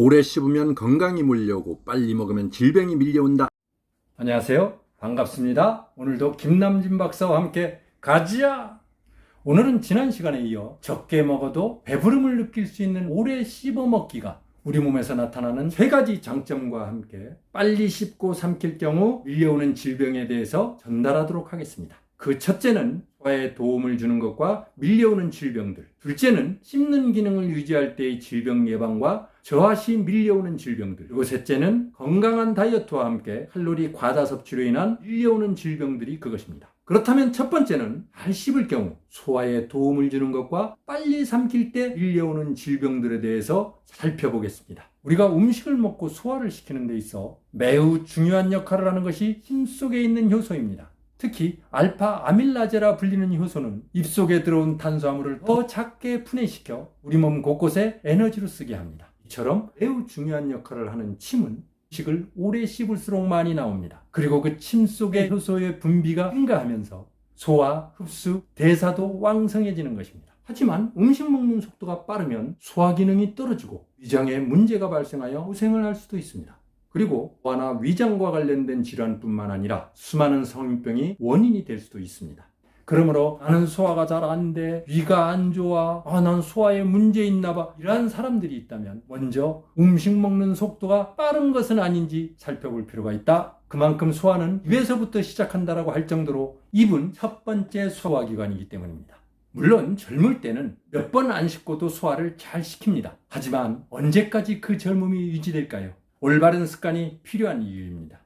오래 씹으면 건강이 몰려오고 빨리 먹으면 질병이 밀려온다. 안녕하세요. 반갑습니다. 오늘도 김남진 박사와 함께 가지야! 오늘은 지난 시간에 이어 적게 먹어도 배부름을 느낄 수 있는 오래 씹어 먹기가 우리 몸에서 나타나는 세 가지 장점과 함께 빨리 씹고 삼킬 경우 밀려오는 질병에 대해서 전달하도록 하겠습니다. 그 첫째는 소화에 도움을 주는 것과 밀려오는 질병들. 둘째는 씹는 기능을 유지할 때의 질병 예방과 저하 시 밀려오는 질병들. 그리고 셋째는 건강한 다이어트와 함께 칼로리 과다 섭취로 인한 밀려오는 질병들이 그것입니다. 그렇다면 첫 번째는 잘 씹을 경우 소화에 도움을 주는 것과 빨리 삼킬 때 밀려오는 질병들에 대해서 살펴보겠습니다. 우리가 음식을 먹고 소화를 시키는 데 있어 매우 중요한 역할을 하는 것이 힘속에 있는 효소입니다. 특히 알파 아밀라제라 불리는 효소는 입속에 들어온 탄수화물을 더 작게 분해시켜 우리 몸 곳곳에 에너지로 쓰게 합니다. 이처럼 매우 중요한 역할을 하는 침은 음식을 오래 씹을수록 많이 나옵니다. 그리고 그 침 속의 효소의 분비가 증가하면서 소화, 흡수, 대사도 왕성해지는 것입니다. 하지만 음식 먹는 속도가 빠르면 소화 기능이 떨어지고 위장에 문제가 발생하여 고생을 할 수도 있습니다. 그리고 소화나 위장과 관련된 질환뿐만 아니라 수많은 성인병이 원인이 될 수도 있습니다. 그러므로 나는 소화가 잘 안 돼, 위가 안 좋아, 난 소화에 문제 있나 봐, 이러한 사람들이 있다면 먼저 음식 먹는 속도가 빠른 것은 아닌지 살펴볼 필요가 있다. 그만큼 소화는 입에서부터 시작한다라고 할 정도로 입은 첫 번째 소화기관이기 때문입니다. 물론 젊을 때는 몇 번 안 씹고도 소화를 잘 시킵니다. 하지만 언제까지 그 젊음이 유지될까요? 올바른 습관이 필요한 이유입니다.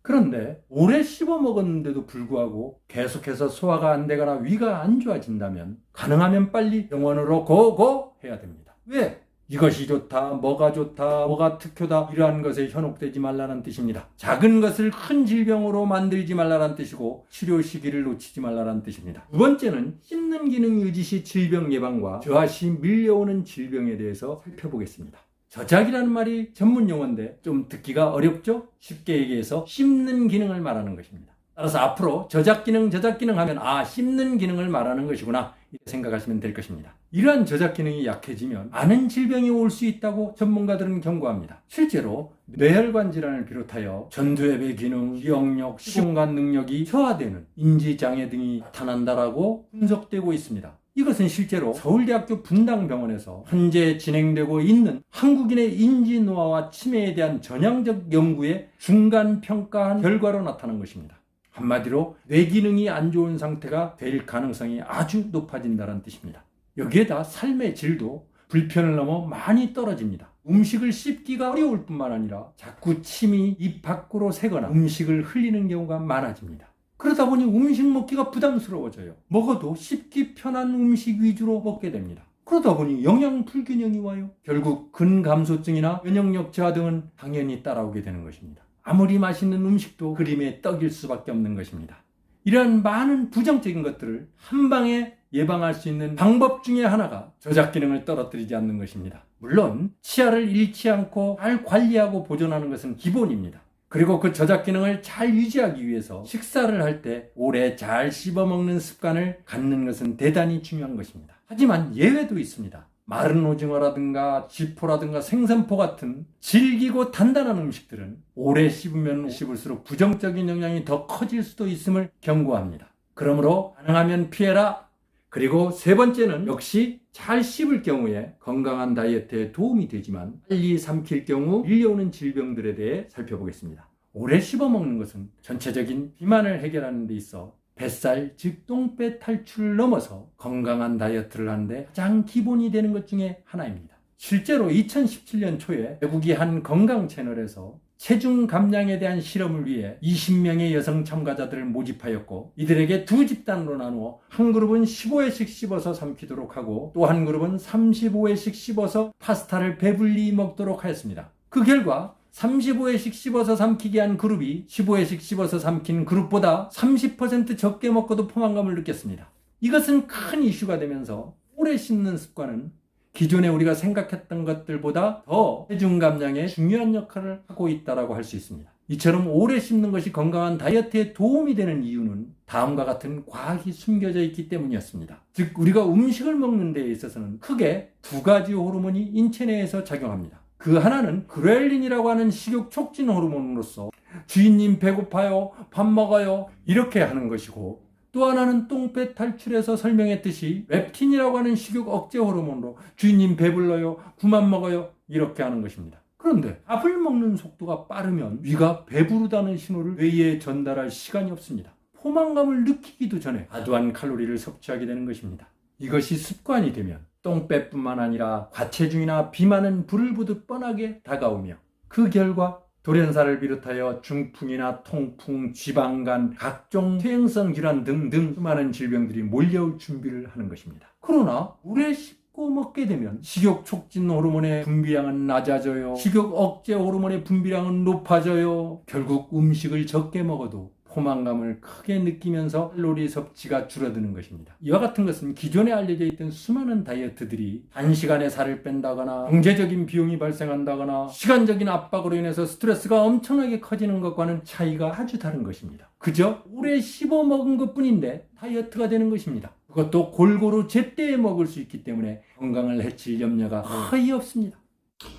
그런데 오래 씹어 먹었는데도 불구하고 계속해서 소화가 안 되거나 위가 안 좋아진다면 가능하면 빨리 병원으로 고고 해야 됩니다. 왜? 이것이 좋다, 뭐가 좋다, 뭐가 특효다 이러한 것에 현혹되지 말라는 뜻입니다. 작은 것을 큰 질병으로 만들지 말라는 뜻이고 치료 시기를 놓치지 말라는 뜻입니다. 두 번째는 씹는 기능 유지 시 질병 예방과 저하 시 밀려오는 질병에 대해서 살펴보겠습니다. 저작이라는 말이 전문 용어인데 좀 듣기가 어렵죠? 쉽게 얘기해서 씹는 기능을 말하는 것입니다. 따라서 앞으로 저작 기능 하면 씹는 기능을 말하는 것이구나 이렇게 생각하시면 될 것입니다. 이러한 저작 기능이 약해지면 많은 질병이 올 수 있다고 전문가들은 경고합니다. 실제로 뇌혈관 질환을 비롯하여 전두엽의 기능, 기억력, 시공간 능력이 저하되는 인지장애 등이 나타난다라고 분석되고 있습니다. 이것은 실제로 서울대학교 분당병원에서 현재 진행되고 있는 한국인의 인지 노화와 치매에 대한 전향적 연구의 중간 평가한 결과로 나타난 것입니다. 한마디로 뇌 기능이 안 좋은 상태가 될 가능성이 아주 높아진다는 뜻입니다. 여기에다 삶의 질도 불편을 넘어 많이 떨어집니다. 음식을 씹기가 어려울 뿐만 아니라 자꾸 침이 입 밖으로 새거나 음식을 흘리는 경우가 많아집니다. 그러다 보니 음식 먹기가 부담스러워져요. 먹어도 씹기 편한 음식 위주로 먹게 됩니다. 그러다 보니 영양 불균형이 와요. 결국 근감소증이나 면역력 저하 등은 당연히 따라오게 되는 것입니다. 아무리 맛있는 음식도 그림의 떡일 수밖에 없는 것입니다. 이러한 많은 부정적인 것들을 한 방에 예방할 수 있는 방법 중에 하나가 저작 기능을 떨어뜨리지 않는 것입니다. 물론 치아를 잃지 않고 잘 관리하고 보존하는 것은 기본입니다. 그리고 그 저작 기능을 잘 유지하기 위해서 식사를 할 때 오래 잘 씹어먹는 습관을 갖는 것은 대단히 중요한 것입니다. 하지만 예외도 있습니다. 마른 오징어라든가 쥐포라든가 생선포 같은 질기고 단단한 음식들은 오래 씹으면 씹을수록 부정적인 영향이 더 커질 수도 있음을 경고합니다. 그러므로 가능하면 피해라. 그리고 세 번째는 역시 잘 씹을 경우에 건강한 다이어트에 도움이 되지만 빨리 삼킬 경우 밀려오는 질병들에 대해 살펴보겠습니다. 오래 씹어먹는 것은 전체적인 비만을 해결하는 데 있어 뱃살, 즉 똥배 탈출을 넘어서 건강한 다이어트를 하는데 가장 기본이 되는 것 중에 하나입니다. 실제로 2017년 초에 외국의 한 건강 채널에서 체중 감량에 대한 실험을 위해 20명의 여성 참가자들을 모집하였고 이들에게 두 집단으로 나누어 한 그룹은 15회씩 씹어서 삼키도록 하고 또 한 그룹은 35회씩 씹어서 파스타를 배불리 먹도록 하였습니다. 그 결과 35회씩 씹어서 삼키게 한 그룹이 15회씩 씹어서 삼킨 그룹보다 30% 적게 먹고도 포만감을 느꼈습니다. 이것은 큰 이슈가 되면서 오래 씹는 습관은 기존에 우리가 생각했던 것들보다 더 체중 감량에 중요한 역할을 하고 있다고 할 수 있습니다. 이처럼 오래 씹는 것이 건강한 다이어트에 도움이 되는 이유는 다음과 같은 과학이 숨겨져 있기 때문이었습니다. 즉 우리가 음식을 먹는 데 있어서는 크게 두 가지 호르몬이 인체 내에서 작용합니다. 그 하나는 그렐린이라고 하는 식욕 촉진 호르몬으로서 주인님 배고파요, 밥 먹어요 이렇게 하는 것이고, 또 하나는 똥배 탈출에서 설명했듯이 렙틴이라고 하는 식욕 억제 호르몬으로 주인님 배불러요, 그만 먹어요 이렇게 하는 것입니다. 그런데 밥을 먹는 속도가 빠르면 위가 배부르다는 신호를 뇌에 전달할 시간이 없습니다. 포만감을 느끼기도 전에 과도한 칼로리를 섭취하게 되는 것입니다. 이것이 습관이 되면 똥배뿐만 아니라 과체중이나 비만은 불을 보듯 뻔하게 다가오며, 그 결과 돌연사를 비롯하여 중풍이나 통풍, 지방간, 각종 퇴행성 질환 등등 수많은 질병들이 몰려올 준비를 하는 것입니다. 그러나 오래 씹고 먹게 되면 식욕 촉진 호르몬의 분비량은 낮아져요. 식욕 억제 호르몬의 분비량은 높아져요. 결국 음식을 적게 먹어도 포만감을 크게 느끼면서 칼로리 섭취가 줄어드는 것입니다. 이와 같은 것은 기존에 알려져 있던 수많은 다이어트들이 단시간에 살을 뺀다거나 경제적인 비용이 발생한다거나 시간적인 압박으로 인해서 스트레스가 엄청나게 커지는 것과는 차이가 아주 다른 것입니다. 그저 오래 씹어 먹은 것뿐인데 다이어트가 되는 것입니다. 그것도 골고루 제때에 먹을 수 있기 때문에 건강을 해칠 염려가 거의 없습니다.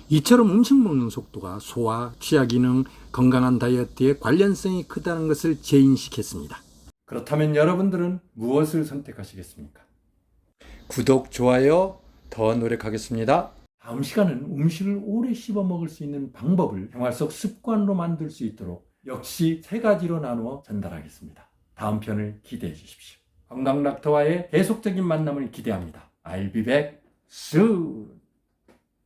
이처럼 음식 먹는 속도가 소화, 취하 기능, 건강한 다이어트에 관련성이 크다는 것을 재인식했습니다. 그렇다면 여러분들은 무엇을 선택하시겠습니까? 구독, 좋아요 더 노력하겠습니다. 다음 시간은 음식을 오래 씹어 먹을 수 있는 방법을 생활 속 습관으로 만들 수 있도록 역시 3가지로 나누어 전달하겠습니다. 다음 편을 기대해 주십시오. 건강 닥터와의 계속적인 만남을 기대합니다. I'll be back soon.